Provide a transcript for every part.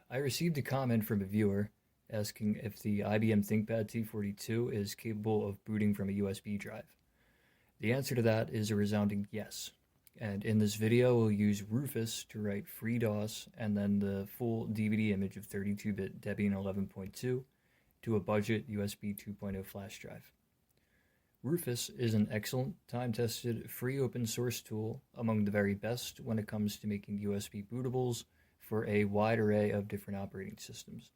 I received a comment from a viewer asking if the IBM Thinkpad T42 is capable of booting from a USB drive. The answer to that is a resounding yes. And in this video, we'll use Rufus to write FreeDOS and then the full DVD image of 32-bit Debian 11.2 to a budget USB 2.0 flash drive. Rufus is an excellent, time-tested, free open source tool among the very best when it comes to making USB bootables for a wide array of different operating systems.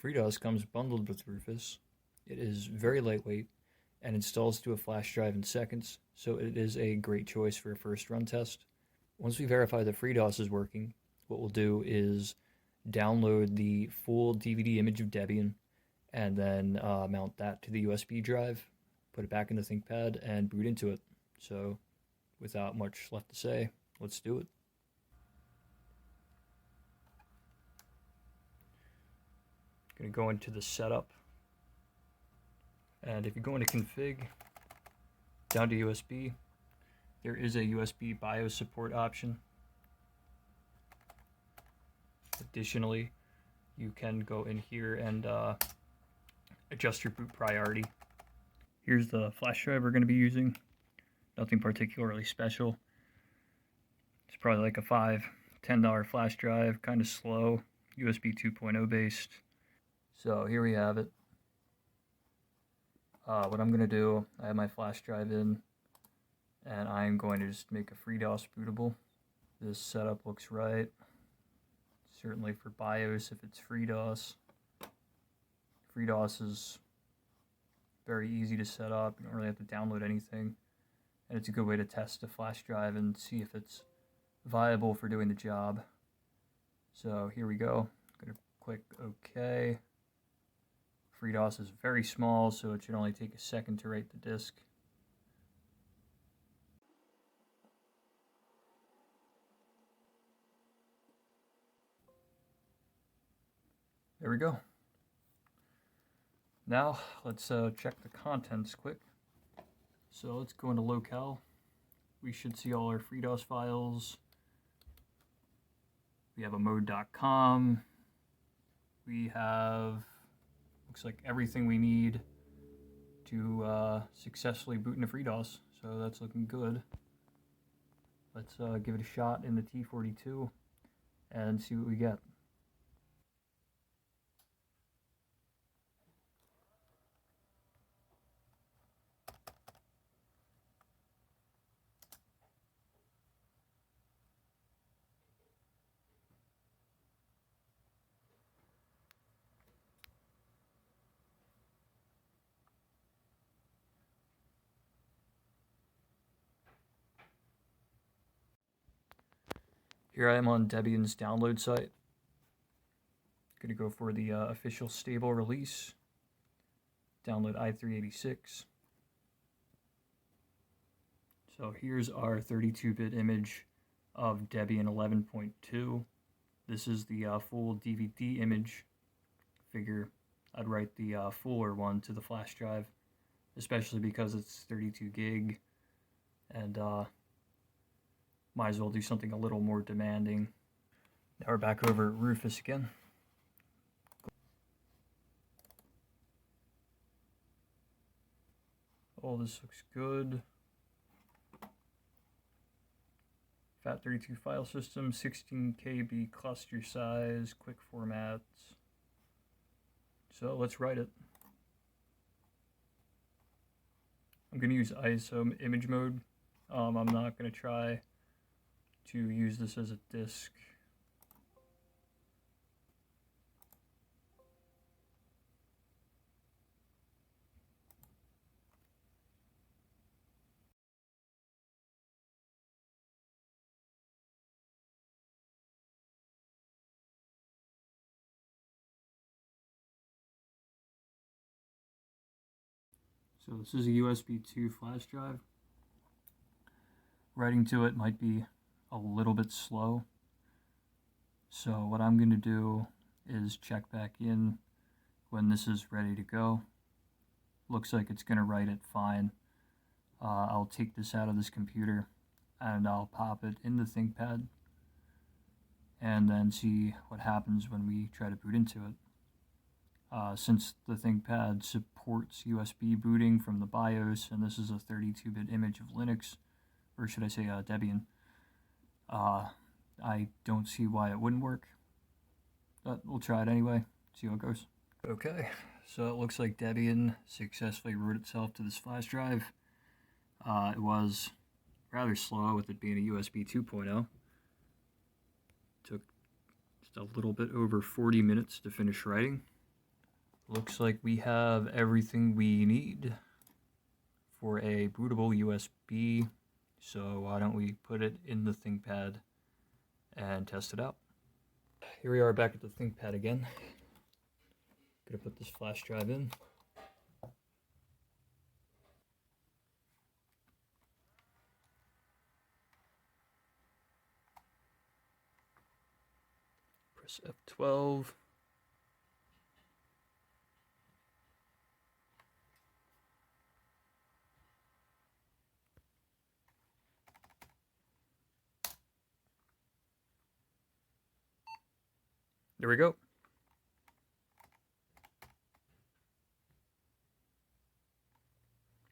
FreeDOS comes bundled with Rufus. It is very lightweight and installs to a flash drive in seconds, so it is a great choice for a first run test. Once we verify that FreeDOS is working, what we'll do is download the full DVD image of Debian and then mount that to the USB drive, put it back in the ThinkPad, and boot into it. So without much left to say, let's do it. Going to go into the setup, and if you go into config, down to USB, there is a USB BIOS support option. Additionally, you can go in here and adjust your boot priority. Here's the flash drive we're going to be using. Nothing particularly special. It's probably like a $5-10 flash drive, kind of slow, USB 2.0 based. So here we have it. What I'm going to do, I have my flash drive in, and I'm going to just make a FreeDOS bootable. This setup looks right. Certainly for BIOS, if it's FreeDOS. FreeDOS is very easy to set up. You don't really have to download anything. And it's a good way to test a flash drive and see if it's viable for doing the job. So here we go. I'm going to click OK. FreeDOS is very small, so it should only take a second to write the disk. There we go. Now let's check the contents quick. So let's go into locale. We should see all our FreeDOS files. We have a mode.com. We have, looks like everything we need to successfully boot into FreeDOS. So that's looking good. Let's give it a shot in the T42 and see what we get. Here I am on Debian's download site. Going to go for the official stable release. Download i386. So here's our 32-bit image of Debian 11.2. This is the full DVD image. Figure I'd write the fuller one to the flash drive, especially because it's 32 gig, and might as well do something a little more demanding. Now we're back over at Rufus again. Oh, this looks good. FAT32 file system, 16 KB cluster size, quick formats. So let's write it. I'm going to use ISO image mode. I'm not going to try to use this as a disk. So this is a USB 2 flash drive. Writing to it might be a little bit slow. So what I'm going to do is check back in when this is ready to go. Looks like it's going to write it fine. I'll take this out of this computer and I'll pop it in the ThinkPad and then see what happens when we try to boot into it. Since the ThinkPad supports USB booting from the BIOS, and this is a 32-bit image of Linux, or should I say Debian, I don't see why it wouldn't work, but we'll try it anyway, see how it goes. Okay, so it looks like Debian successfully wrote itself to this flash drive. It was rather slow with it being a USB 2.0. Took just a little bit over 40 minutes to finish writing. Looks like we have everything we need for a bootable USB, so why don't we put it in the ThinkPad and test it out. Here we are back at the ThinkPad again. Gonna put this flash drive in. Press F12. There we go.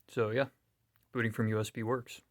So yeah, booting from USB works.